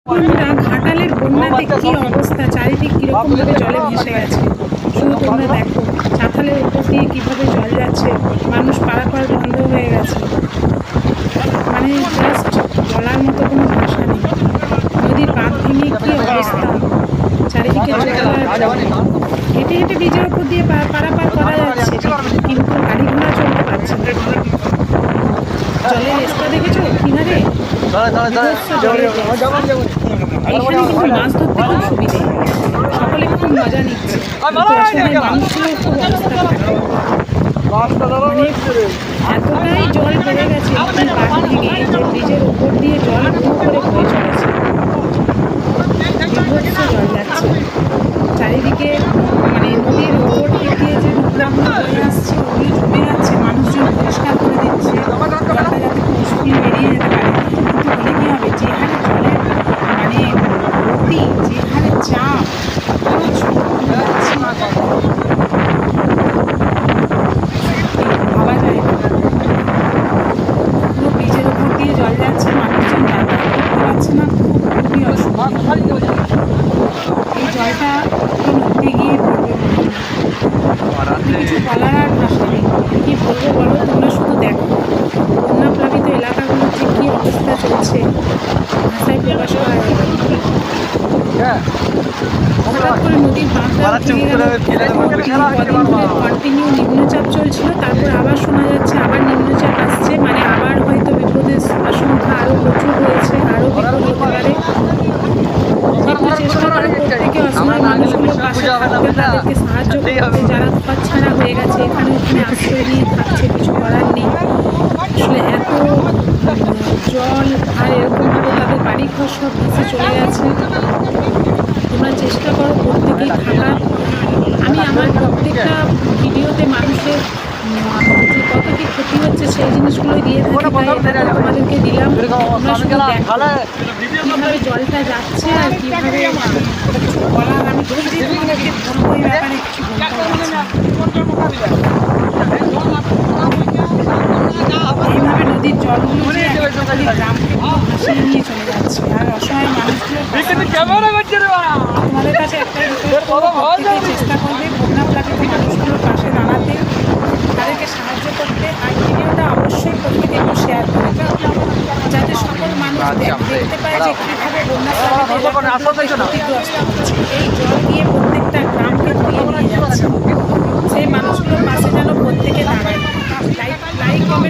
বন্ধুরা, ঘাটালের বন্যাতে কি অবস্থা, চারিদিক কিরকম ভাবে জলে ভেসে গেছে শুধু তোমরা দেখো। চাতালের উপর দিয়ে কিভাবে জল যাচ্ছে, মানুষ পারাপার বন্ধ হয়ে গেছে। মানে জাস্ট বলার মতো কোনো ভাষা নেই। নদীর বাঁধ ভেঙে কি অবস্থা, চারিদিকে জল আর জল। হেঁটে হেঁটে ব্রিজের উপর দিয়ে পারাপার করা যাচ্ছে, কিন্তু গাড়ি ঘোড়া চলতে পারছে না। জলের রাস্তা দেখেছো কিভাবে এখানে কিন্তু মাছ ধরতে খুব সুবিধে, সকলে খুব মজা নিচ্ছে। মানুষগুলো খুব অবস্থা খারাপ, মানে এতটাই জল বেড়ে গেছে নদীর বাঁধ ভেঙে যে ব্রিজের উপর দিয়ে জল ঘুম করে বয়ে চলেছে, বিভৎস জল যাচ্ছে চারিদিকে। মানে নদীর উপর থেকে যে নোংরাগুলো বয়ে আসছে ওগুলো জমে যাচ্ছে, মানুষজন পরিষ্কার করে দিচ্ছে জলটা যাতে পশুগুলি বেরিয়ে যেতে পারে। কিন্তু হলে কী হবে, যে হারে জলের মানে গতি, যে হারে চাপ, ভাবা যায় না। পুরো ব্রিজের উপর দিয়ে জল যাচ্ছে, মানুষজন যাতায়াত করতে পারছে না, খুবই অসুবিধা। এই জলটা নদীতে গিয়ে পড়বে, কিছু বলার আর ভাষা নেই। কী বলবো বলো, তোমরা শুধু দেখো বন্যা প্লাবিত এলাকাগুলোর যে কী অবস্থা চলছে, ভাষায় প্রকাশ করা যাবে না। হঠাৎ করে নদীর বাঁধটা ভেঙে গেল, কদিন ধরে কন্টিনিউ নিম্নচাপ চলছিল, তারপর আবার শোনা যাচ্ছে আবার নিম্নচাপ আসছে, মানে আবার হয়তো বিপদের আশঙ্কা আরও প্রচুর রয়েছে, আরও বিপদ হতে পারে। একটু চেষ্টা করে প্রত্যেকে অসহায় মানুষগুলোর পাশে থাকতে, তাদেরকে সাহায্য করতে, যারা ছাড়া হয়ে গেছে এখানে ওখানে আশ্রয় নিয়ে থাকছে, কিছু করার নেই। আসলে এত জল আর এরকমভাবে তাদের বাড়ি ঘর সব ভেসে চলে গেছে। তোমরা চেষ্টা করো প্রত্যেকেই থাকার। আমি আমার প্রত্যেকটা ভিডিওতে মানুষের যে কত কী ক্ষতি হচ্ছে সেই জিনিসগুলোই দিয়ে থাকি, তাই এটা তোমাদেরকে দিলাম। তোমরা শুধু দেখো কীভাবে জলটা যাচ্ছে আর কীভাবে কিছু বলার, আমি কী যে তোমাদেরকে বলবো এই ব্যাপারে কিছু বলতে পারছি না। এইভাবে নদীর জলগুলো যে একেবারে গ্রামকে ভাসিয়ে নিয়ে চলে যাচ্ছে, আর অসহায় মানুষগুলো তোমাদের কাছে একটাই চেষ্টা করবে বন্যা প্লাবিত মানুষগুলোর পাশে দাঁড়াতে, তাদেরকে সাহায্য করতে। আর ভিডিওটা অবশ্যই প্রত্যেকে একটু শেয়ার করবে, যাতে সকল মানুষ দেখতে পায় যে কীভাবে বন্যা ক্ষতিগ্রস্ত হচ্ছে। এই জল গিয়ে প্রত্যেকটা গ্রামকে ধুয়ে নিয়ে যাচ্ছে, সেই মানুষগুলোর পাশে যেন প্রত্যেকে দাঁড়ায়। Like comment